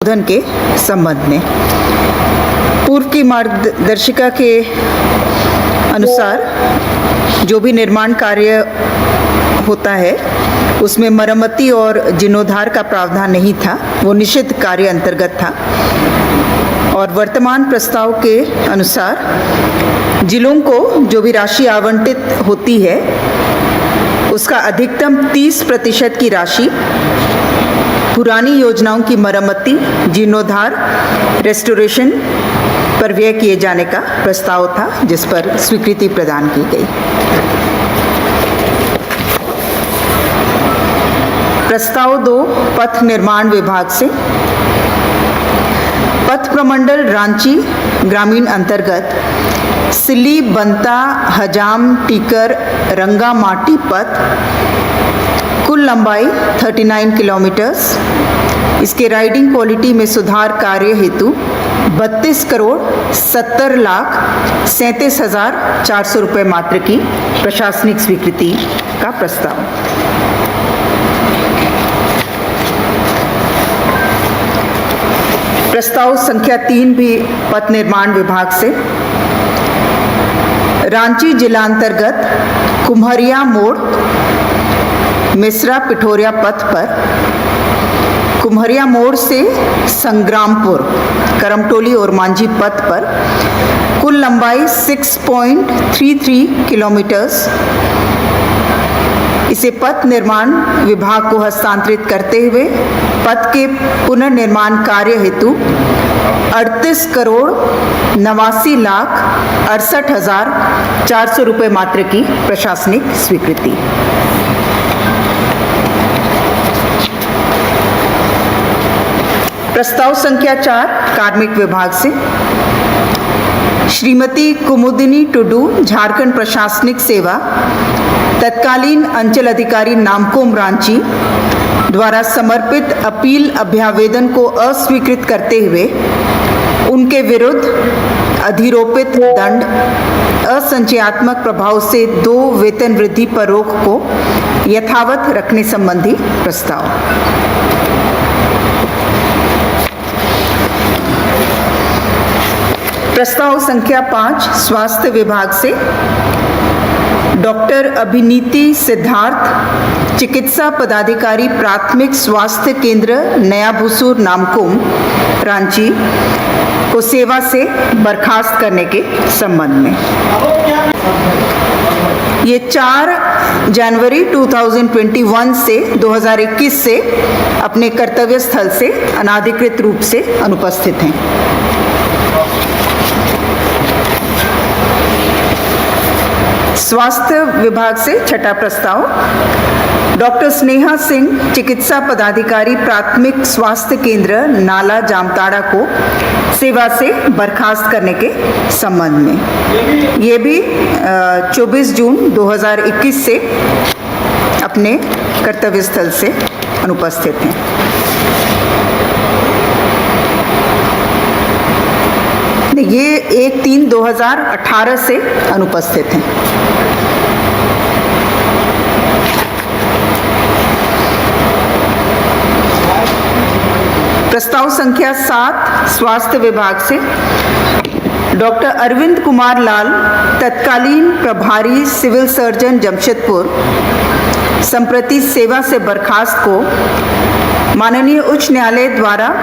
संशोधन के संबंध में पूर्व की मार्गदर्शिका के अनुसार जो भी निर्माण कार्य होता है उसमें मरम्मती और जीर्णोद्धार का प्रावधान नहीं था, वो निषिद्ध कार्य अंतर्गत था। और वर्तमान प्रस्ताव के अनुसार जिलों को जो भी राशि आवंटित होती है उसका अधिकतम 30% की राशि पुरानी योजनाओं की मरम्मती, जीर्णोद्धार, रेस्टोरेशन पर व्यय किए जाने का प्रस्ताव था, जिस पर स्वीकृति प्रदान की गई। प्रस्ताव 2 पथ निर्माण विभाग से। पथ प्रमंडल रांची ग्रामीण अंतर्गत सिल्ली बंता हजाम टीकर रंगा माटी पथ, कुल लंबाई 39 किलोमीटर्स, इसके राइडिंग क्वालिटी में सुधार कार्य हेतु 32,70,37,400 रुपये मात्र की प्रशासनिक स्वीकृति का प्रस्ताव। प्रस्ताव संख्या 3 भी पथ निर्माण विभाग से। रांची जिलांतर्गत कुम्हरिया मोड़ मिश्रा पिठोरिया पथ पर कुम्हरिया मोड़ से संग्रामपुर करमटोली और मांझी पथ पर कुल लंबाई 6.33 किलोमीटर्स, इसे पथ निर्माण विभाग को हस्तांतरित करते हुए पथ के पुनर्निर्माण कार्य हेतु 38,89,68,400 रुपये मात्र की प्रशासनिक स्वीकृति। प्रस्ताव संख्या 4 कार्मिक विभाग से। श्रीमती कुमुदिनी टुडू, झारखंड प्रशासनिक सेवा, तत्कालीन अंचल अधिकारी नामकोम रांची द्वारा समर्पित अपील अभ्यावेदन को अस्वीकृत करते हुए उनके विरुद्ध अधिरोपित दंड, असंचयात्मक प्रभाव से 2 वेतन वृद्धि पर रोक को यथावत रखने संबंधी प्रस्ताव। प्रस्ताव संख्या 5 स्वास्थ्य विभाग से। डॉक्टर अभिनीति सिद्धार्थ, चिकित्सा पदाधिकारी, प्राथमिक स्वास्थ्य केंद्र नया भूसूर नामकोम रांची को सेवा से बर्खास्त करने के संबंध में। ये 4 जनवरी 2021 से 2021 से अपने कर्तव्य स्थल से अनाधिकृत रूप से अनुपस्थित हैं। स्वास्थ्य विभाग से छठा प्रस्ताव। डॉक्टर स्नेहा सिंह, चिकित्सा पदाधिकारी, प्राथमिक स्वास्थ्य केंद्र नाला जामताड़ा को सेवा से बर्खास्त करने के संबंध में। ये भी 24 जून 2021 से अपने कर्तव्य स्थल से अनुपस्थित हैं। ये 1/3/2018 से अनुपस्थित हैं। प्रस्ताव संख्या 7 स्वास्थ्य विभाग से। डॉक्टर अरविंद कुमार लाल, तत्कालीन प्रभारी सिविल सर्जन जमशेदपुर, संप्रति सेवा से बर्खास्त को माननीय उच्च न्यायालय द्वारा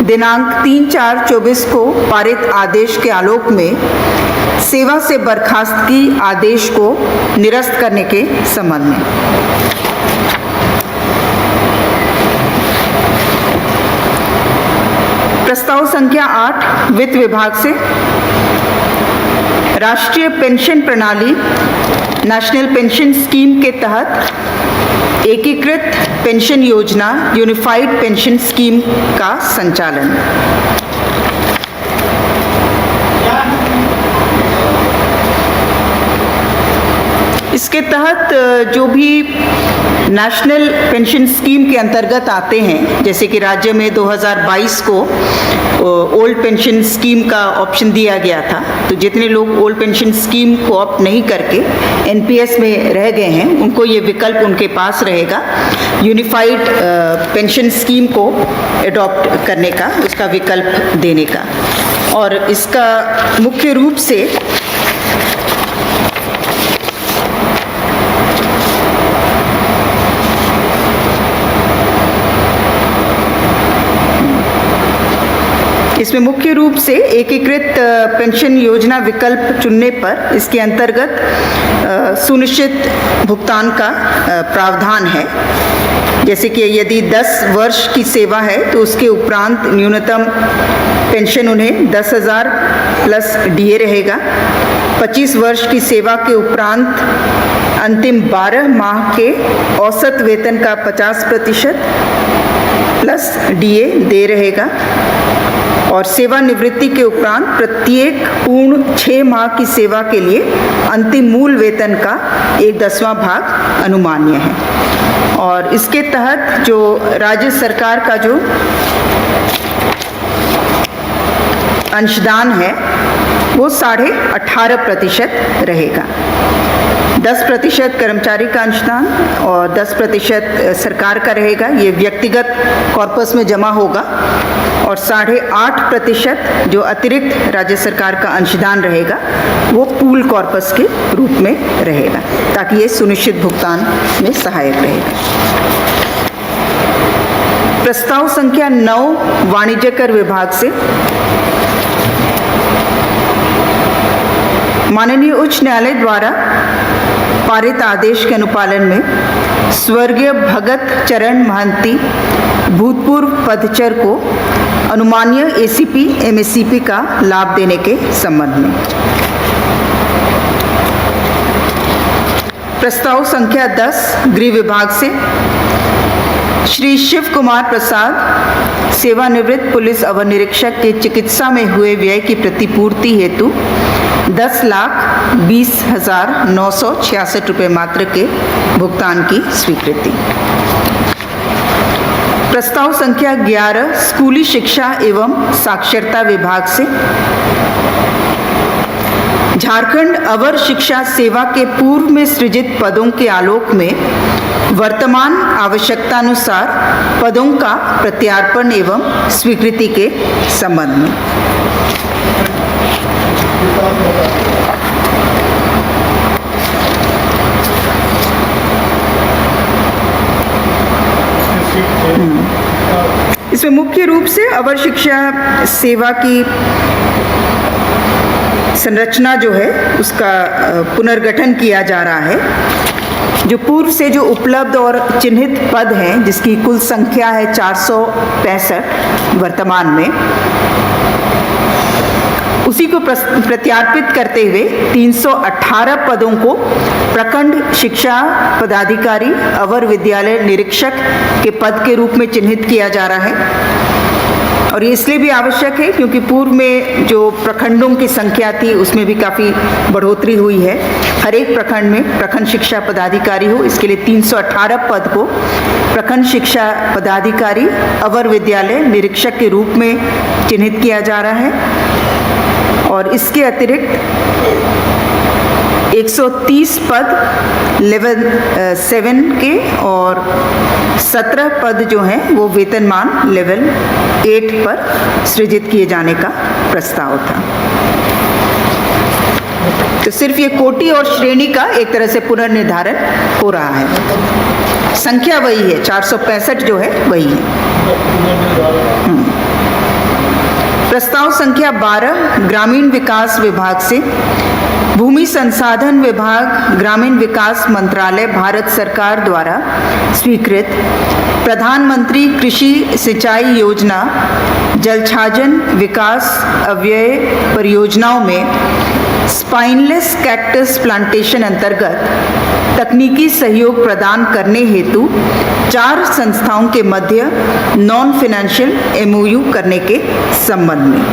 दिनांक 3/4/24 को पारित आदेश के आलोक में सेवा से बर्खास्तगी आदेश को निरस्त करने के संबंध में। प्रस्ताव संख्या 8 वित्त विभाग से। राष्ट्रीय पेंशन प्रणाली नेशनल पेंशन स्कीम के तहत एकीकृत पेंशन योजना यूनिफाइड पेंशन स्कीम का संचालन। इसके तहत जो भी नेशनल पेंशन स्कीम के अंतर्गत आते हैं, जैसे कि राज्य में 2022 को ओल्ड पेंशन स्कीम का ऑप्शन दिया गया था, तो जितने लोग ओल्ड पेंशन स्कीम को ऑप्ट नहीं करके एनपीएस में रह गए हैं, उनको ये विकल्प उनके पास रहेगा यूनिफाइड पेंशन स्कीम को एडॉप्ट करने का, उसका विकल्प देने का। और इसका मुख्य रूप से इसमें मुख्य रूप से एकीकृत पेंशन योजना विकल्प चुनने पर इसके अंतर्गत सुनिश्चित भुगतान का प्रावधान है। जैसे कि यदि 10 वर्ष की सेवा है तो उसके उपरांत न्यूनतम पेंशन उन्हें 10,000 प्लस डीए रहेगा। 25 वर्ष की सेवा के उपरांत अंतिम 12 माह के औसत वेतन का 50% प्लस डीए दे रहेगा। और सेवानिवृत्ति के उपरांत प्रत्येक पूर्ण 6 माह की सेवा के लिए अंतिम मूल वेतन का 1/10वां भाग अनुमान्य है। और इसके तहत जो राज्य सरकार का जो अंशदान है वो 18.5% रहेगा। 10% कर्मचारी का अंशदान और 10% सरकार का रहेगा। ये व्यक्तिगत कॉर्पस में जमा होगा। और 8.5% जो अतिरिक्त राज्य सरकार का अंशदान रहेगा वो पूल कॉर्पस के रूप में रहेगा, ताकि ये सुनिश्चित भुगतान में सहायक रहेगा। प्रस्ताव संख्या 9 वाणिज्य कर विभाग से माननीय उच्च न्यायालय द्वारा पारित आदेश के अनुपालन में स्वर्गीय भगत चरण महंती भूतपूर्व पदचर को अनुमान्य एसीपी एमएससीपी का लाभ देने के संबंध में प्रस्ताव संख्या 10 गृह विभाग से श्री शिव कुमार प्रसाद सेवानिवृत्त पुलिस अवर निरीक्षक के चिकित्सा में हुए व्यय की प्रतिपूर्ति हेतु 10,20,966 रुपये मात्र के भुगतान की स्वीकृति। प्रस्ताव संख्या 11 स्कूली शिक्षा एवं साक्षरता विभाग से झारखंड अवर शिक्षा सेवा के पूर्व में सृजित पदों के आलोक में वर्तमान आवश्यकतानुसार पदों का प्रत्यार्पण एवं स्वीकृति के संबंध में इसमें मुख्य रूप से अवर शिक्षा सेवा की संरचना जो है उसका पुनर्गठन किया जा रहा है। जो पूर्व से जो उपलब्ध और चिन्हित पद हैं, जिसकी कुल संख्या है 465 वर्तमान में, उसी को प्रत्यार्पित करते हुए 318 पदों को प्रखंड शिक्षा पदाधिकारी अवर विद्यालय निरीक्षक के पद के रूप में चिन्हित किया जा रहा है। और ये इसलिए भी आवश्यक है क्योंकि पूर्व में जो प्रखंडों की संख्या थी उसमें भी काफ़ी बढ़ोतरी हुई है। हर एक प्रखंड में प्रखंड शिक्षा पदाधिकारी हो, इसके लिए 318 पद को प्रखंड शिक्षा पदाधिकारी अवर विद्यालय निरीक्षक के रूप में चिन्हित किया जा रहा है। और इसके अतिरिक्त 130 पद लेवल 7 के और 17 पद जो हैं वो वेतनमान लेवल 8 पर सृजित किए जाने का प्रस्ताव था। तो सिर्फ ये कोटि और श्रेणी का एक तरह से पुनर्निर्धारण हो रहा है। संख्या वही है, 465 जो है वही है। प्रस्ताव संख्या 12 ग्रामीण विकास विभाग से भूमि संसाधन विभाग ग्रामीण विकास मंत्रालय भारत सरकार द्वारा स्वीकृत प्रधानमंत्री कृषि सिंचाई योजना जलछाजन विकास अव्यय परियोजनाओं में स्पाइनलेस कैक्टस प्लांटेशन अंतर्गत तकनीकी सहयोग प्रदान करने हेतु 4 संस्थाओं के मध्य नॉन फाइनेंशियल एमओयू करने के संबंध में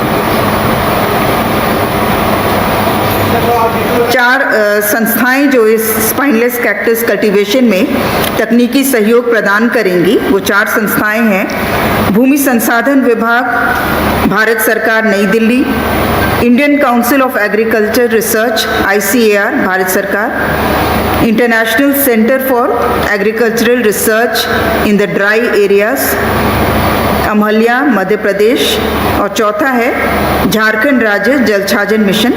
चार संस्थाएं जो इस स्पाइनलेस कैक्टस कल्टीवेशन में तकनीकी सहयोग प्रदान करेंगी, वो चार संस्थाएं हैं। भूमि संसाधन विभाग, भारत सरकार, Nai Delhi. Indian council of agriculture research, ICAR, Bharat सरकार। International centre for agricultural research in the dry areas, Amlaha, Madhya Pradesh. और चौथा है झारखंड राज्य जल छाजन मिशन,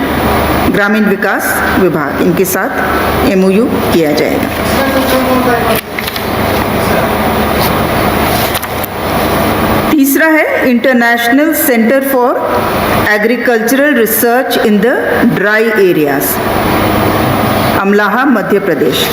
ग्रामीण विकास विभाग। इनके साथ MOU किया जाएगा। तीसरा है international centre for agricultural research in the dry areas, Amlaha, Madhya Pradesh.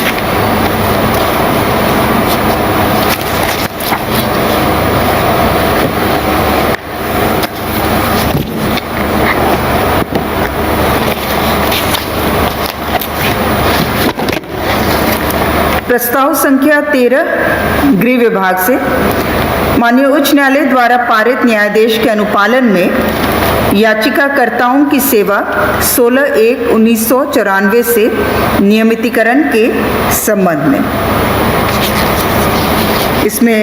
प्रस्ताव संख्या 13 गृह विभाग से माननीय उच्च न्यायालय द्वारा पारित न्यायादेश के अनुपालन में याचिकाकर्ताओं की सेवा 16/1/1994 से नियमितीकरण के संबंध में। इसमें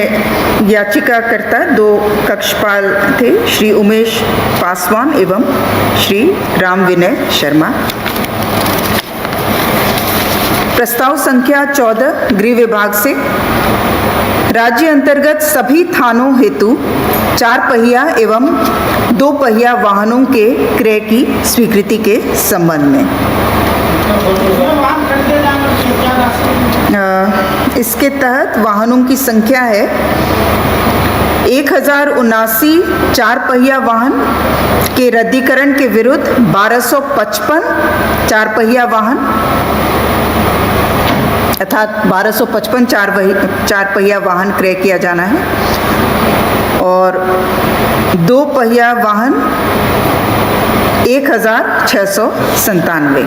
याचिकाकर्ता दो कक्षपाल थे, श्री उमेश पासवान एवं श्री राम विनय शर्मा। प्रस्ताव संख्या 14 गृह विभाग से राज्य अंतर्गत सभी थानों हेतु 4 पहिया एवं 2 पहिया वाहनों के क्रय की स्वीकृति के संबंध में। इसके तहत वाहनों की संख्या है 1079 4 पहिया वाहन के रद्दीकरण के विरुद्ध 1255 4 पहिया वाहन, अर्थात 1255 4 पहिया वाहन क्रय किया जाना है, और 2 पहिया वाहन 1697,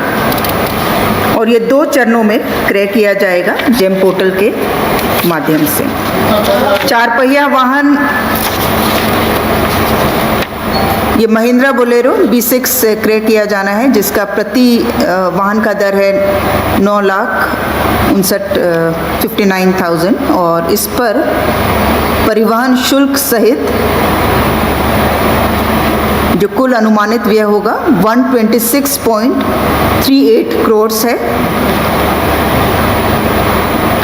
और ये 2 चरणों में क्रय किया जाएगा जेम पोर्टल के माध्यम से। 4 पहिया वाहन ये महिंद्रा बोलेरो B6 से क्रय किया जाना है, जिसका प्रति वाहन का दर है 9,59,000, और इस पर परिवहन शुल्क सहित जो कुल अनुमानित व्यय होगा 126.38 करोड़ है।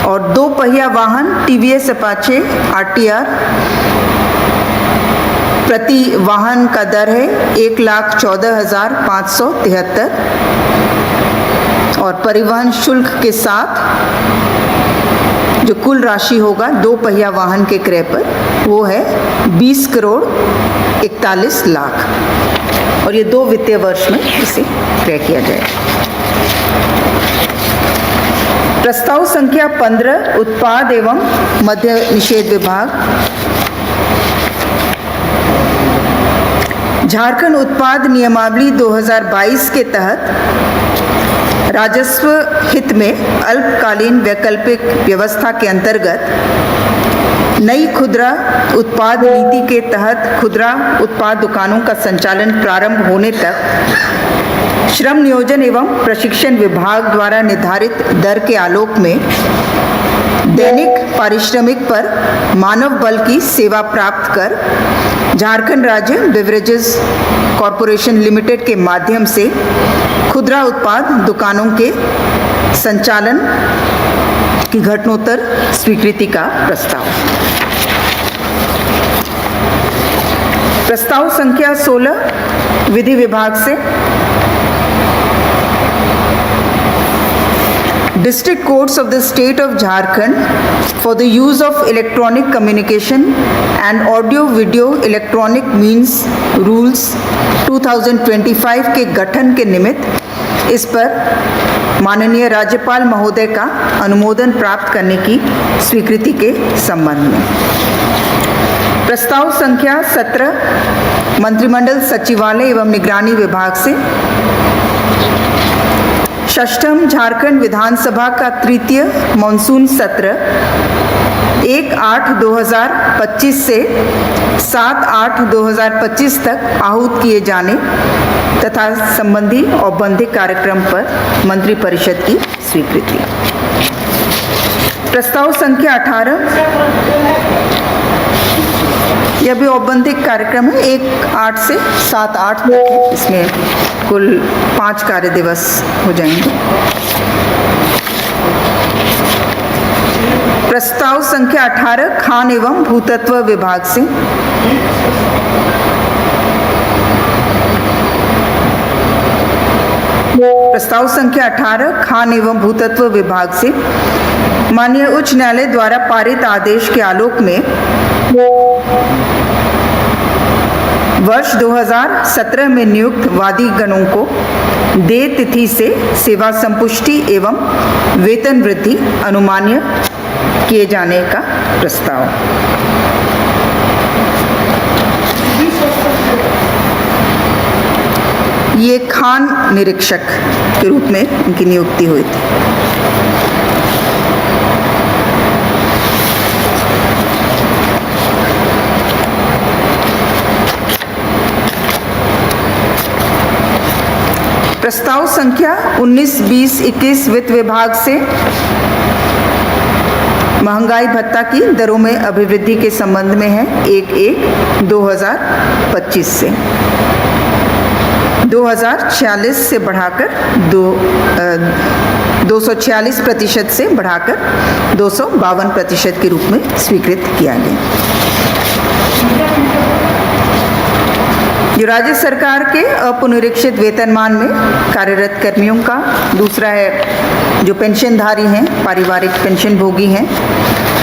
और 2 पहिया वाहन TVS अपाचे RTR, प्रति वाहन का दर है 1,14,573, और परिवहन शुल्क के साथ जो कुल राशि होगा 2 पहिया वाहन के क्रय पर वो है 20,41,00,000, और ये 2 वित्तीय वर्ष में इसे क्रय किया जाएगा। प्रस्ताव संख्या 15 उत्पाद एवं मद्य निषेध विभाग, झारखंड उत्पाद नियमावली 2022 के तहत राजस्व हित में अल्पकालीन वैकल्पिक व्यवस्था के अंतर्गत नई खुदरा उत्पाद नीति के तहत खुदरा उत्पाद दुकानों का संचालन प्रारंभ होने तक श्रम नियोजन एवं प्रशिक्षण विभाग द्वारा निर्धारित दर के आलोक में दैनिक पारिश्रमिक पर मानव बल की सेवा प्राप्त कर झारखंड राज्य बेवरेजेस कॉरपोरेशन लिमिटेड के माध्यम से खुदरा उत्पाद दुकानों के संचालन की घटनोत्तर स्वीकृति का प्रस्ताव। प्रस्ताव संख्या 16 विधि विभाग से District Courts of the State of Jharkhand for the use of electronic communication and audio-video electronic means rules 2025 के गठन के निमित्त इस पर माननीय राज्यपाल महोदय का अनुमोदन प्राप्त करने की स्वीकृति के संबंध में। प्रस्ताव संख्या 17 मंत्रिमंडल सचिवालय एवं निगरानी विभाग से षष्ठम झारखंड विधानसभा का तृतीय मानसून सत्र 1/8/2025 से 7/8/2025 तक आहूत किए जाने तथा संबंधी औपबंधिक कार्यक्रम पर मंत्रिपरिषद की स्वीकृति। प्रस्ताव संख्या 18, यह भी औपबंधिक कार्यक्रम है, 1/8 से 7/8 तक है। इसमें कुल 5 कार्य दिवस हो जाएंगे। प्रस्ताव संख्या 18 खान एवं भूतत्व विभाग से। प्रस्ताव संख्या 18 खान एवं भूतत्व विभाग से माननीय उच्च न्यायालय द्वारा पारित आदेश के आलोक में वर्ष 2017 में नियुक्त वादी गणों को देय तिथि से सेवा संपुष्टि एवं वेतन वृद्धि अनुमान्य किए जाने का प्रस्ताव। ये खान निरीक्षक के रूप में इनकी नियुक्ति हुई थी। प्रस्ताव संख्या 19, 20, 21 वित्त विभाग से महंगाई भत्ता की दरों में अभिवृद्धि के संबंध में है। 1/1/2025 से 2046 से बढ़ाकर 246% से बढ़ाकर 252% के रूप में स्वीकृत किया गया। जो राज्य सरकार के अपुनरीक्षित वेतनमान में कार्यरत कर्मियों का, दूसरा है जो पेंशनधारी हैं, पारिवारिक पेंशन भोगी हैं,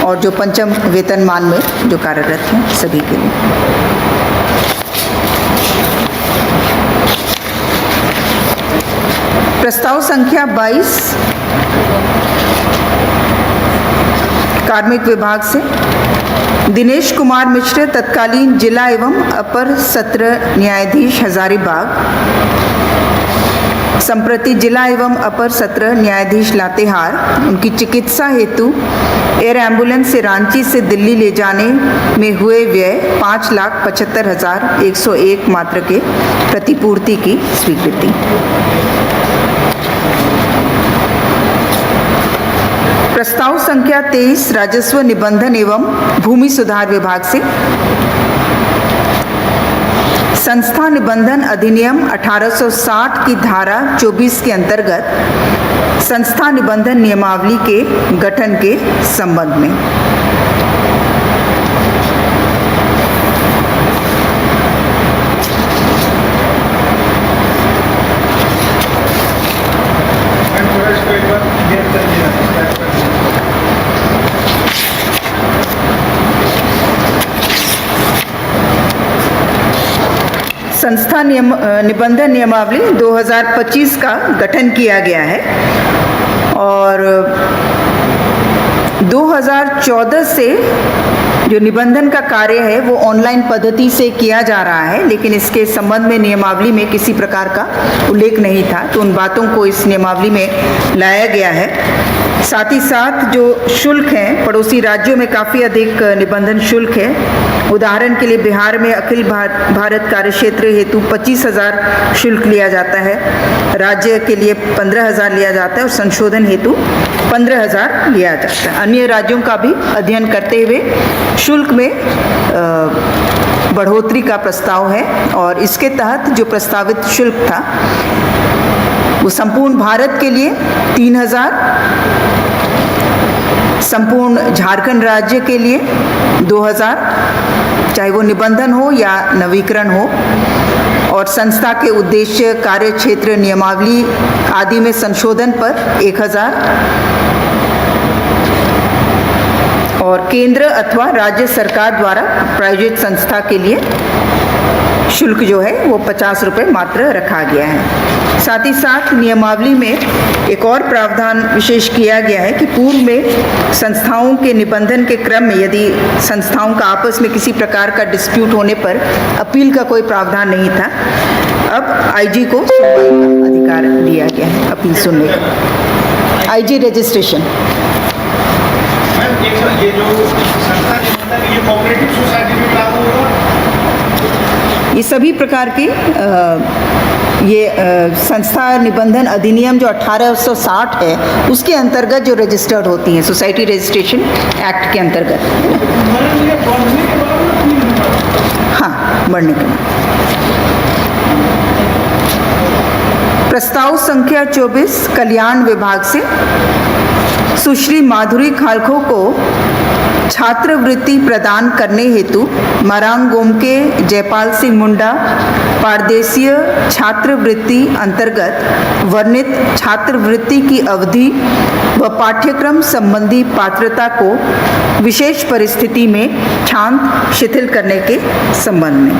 और जो पंचम वेतनमान में जो कार्यरत हैं, सभी के लिए। प्रस्ताव संख्या 22 कार्मिक विभाग से दिनेश कुमार मिश्र तत्कालीन जिला एवं अपर सत्र न्यायाधीश हजारीबाग, संप्रति जिला एवं अपर सत्र न्यायाधीश लातेहार, उनकी चिकित्सा हेतु एयर एम्बुलेंस से रांची से दिल्ली ले जाने में हुए व्यय 5,75,101 मात्र के प्रतिपूर्ति की स्वीकृति। प्रस्ताव संख्या 23 राजस्व निबंधन एवं भूमि सुधार विभाग से संस्था निबंधन अधिनियम 1860 की धारा 24 के अंतर्गत संस्था निबंधन नियमावली के गठन के संबंध में। संस्था निबंधन नियमावली 2025 का गठन किया गया है और 2014 से जो निबंधन का कार्य है वो ऑनलाइन पद्धति से किया जा रहा है, लेकिन इसके संबंध में नियमावली में किसी प्रकार का उल्लेख नहीं था, तो उन बातों को इस नियमावली में लाया गया है। साथ ही साथ जो शुल्क हैं, पड़ोसी राज्यों में काफ़ी अधिक निबंधन शुल्क है। उदाहरण के लिए बिहार में अखिल भारत कार्यक्षेत्र हेतु 25,000 शुल्क लिया जाता है, राज्य के लिए 15,000 लिया जाता है और संशोधन हेतु 15,000 लिया जाता है। अन्य राज्यों का भी अध्ययन करते हुए शुल्क में बढ़ोतरी का प्रस्ताव है और इसके तहत जो प्रस्तावित शुल्क था वो संपूर्ण भारत के लिए 3,000, संपूर्ण झारखंड राज्य के लिए 2,000, चाहे वो निबंधन हो या नवीकरण हो, और संस्था के उद्देश्य, कार्य क्षेत्र, नियमावली आदि में संशोधन पर 1,000 और केंद्र अथवा राज्य सरकार द्वारा प्रायोजित संस्था के लिए शुल्क जो है वो 50 रुपये मात्र रखा गया है। साथ ही साथ नियमावली में एक और प्रावधान विशेष किया गया है कि पूर्व में संस्थाओं के निबंधन के क्रम में यदि संस्थाओं का आपस में किसी प्रकार का डिस्प्यूट होने पर अपील का कोई प्रावधान नहीं था, अब आईजी को सुनवाई का अधिकार दिया गया है, अपील सुनने का। IG registration. ये जो संस्था निबंधन ये कोऑपरेटिव सोसाइटी में लागू होगा? ये सभी प्रकार की संस्था निबंधन अधिनियम जो 1860 है उसके अंतर्गत जो रजिस्टर्ड होती हैं, सोसाइटी रजिस्ट्रेशन एक्ट के अंतर्गत। मैडम ये बढ़ने के बाद ना 3 नंबर हाँ, बढ़ने के बाद। प्रस्ताव संख्या 24 कल्याण विभाग से सुश्री माधुरी खालखो को छात्रवृत्ति प्रदान करने हेतु मरांगोम के जयपाल सिंह मुंडा पारदेशीय छात्रवृत्ति अंतर्गत वर्णित छात्रवृत्ति की अवधि व पाठ्यक्रम संबंधी पात्रता को विशेष परिस्थिति में क्षांत शिथिल करने के संबंध में।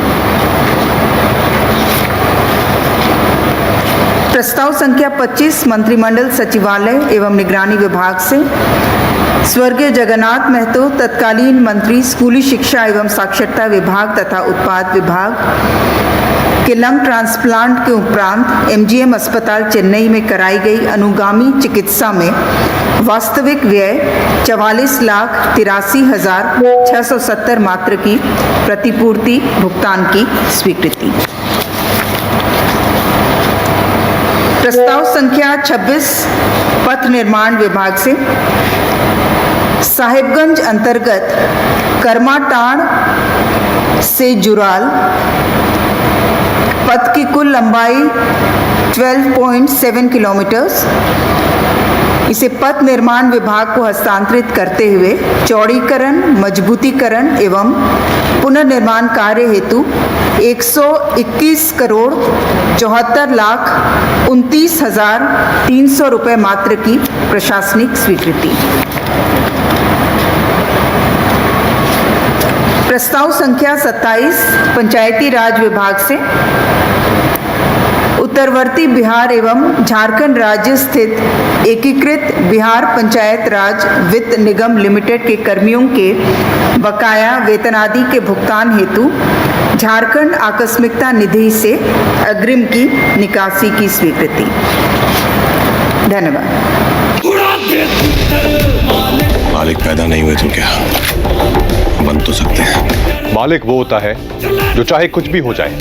प्रस्ताव संख्या 25 मंत्रिमंडल सचिवालय एवं निगरानी विभाग से स्वर्गीय जगन्नाथ महतो तत्कालीन मंत्री स्कूली शिक्षा एवं साक्षरता विभाग तथा उत्पाद विभाग के लंग ट्रांसप्लांट के उपरांत एमजीएम अस्पताल चेन्नई में कराई गई अनुगामी चिकित्सा में वास्तविक व्यय 44,83,670 मात्र की प्रतिपूर्ति भुगतान की स्वीकृति। प्रस्ताव संख्या 26 पथ निर्माण विभाग से साहिबगंज अंतर्गत करमाटाण से जुराल पथ की कुल लंबाई 12.7 किलोमीटर्स, इसे पथ निर्माण विभाग को हस्तांतरित करते हुए चौड़ीकरण, मजबूतीकरण एवं पुनर्निर्माण कार्य हेतु 121 करोड़ 74,29,300 रुपये मात्र की प्रशासनिक स्वीकृति। प्रस्ताव संख्या 27 पंचायती राज विभाग से उत्तरवर्ती बिहार एवं झारखंड राज्य स्थित एकीकृत बिहार पंचायत राज वित्त निगम लिमिटेड के कर्मियों के बकाया वेतन आदि के भुगतान हेतु झारखंड आकस्मिकता निधि से अग्रिम की निकासी की स्वीकृति। धन्यवाद। मालिक पैदा नहीं हुए तो क्या बन तो सकते हैं। मालिक वो होता है जो चाहे कुछ भी हो जाए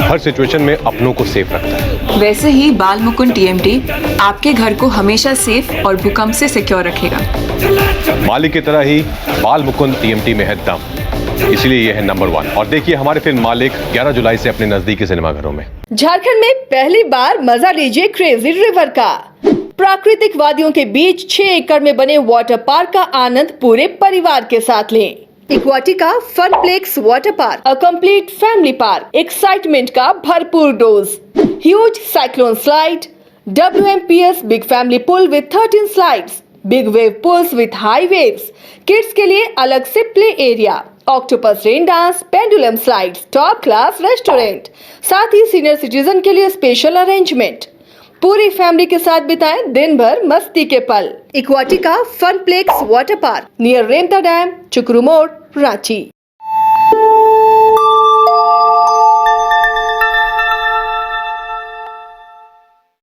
हर सिचुएशन में अपनों को सेफ रखता है। वैसे ही बाल मुकुंद टीएमटी आपके घर को हमेशा सेफ और भूकंप से सिक्योर रखेगा। मालिक की तरह ही बाल मुकुंद टीएमटी में है दम, इसलिए यह है नंबर 1। और देखिए हमारे फिल्म मालिक 11 जुलाई से अपने नजदीकी सिनेमाघरों में। झारखंड में पहली बार मजा लीजिए क्रेजी रिवर का। प्राकृतिक वादियों के बीच 6 एकड़ में बने वाटर पार्क का आनंद पूरे परिवार के साथ लें। Equatica Funplex water park, a complete family park, excitement का भरपूर dose, huge cyclone slide, WMPS big family pool with 13 slides, big wave pools with high waves, kids के लिए अलग से play area, octopus rain dance, pendulum slides, top class restaurant, साथ ही senior citizen के लिए स्पेशल अरेंजमेंट। पूरी family के साथ बिताएं दिन भर मस्ती के पल। इक्वाटिका Funplex water park near Remta dam, चुकरू मोड़, रांची।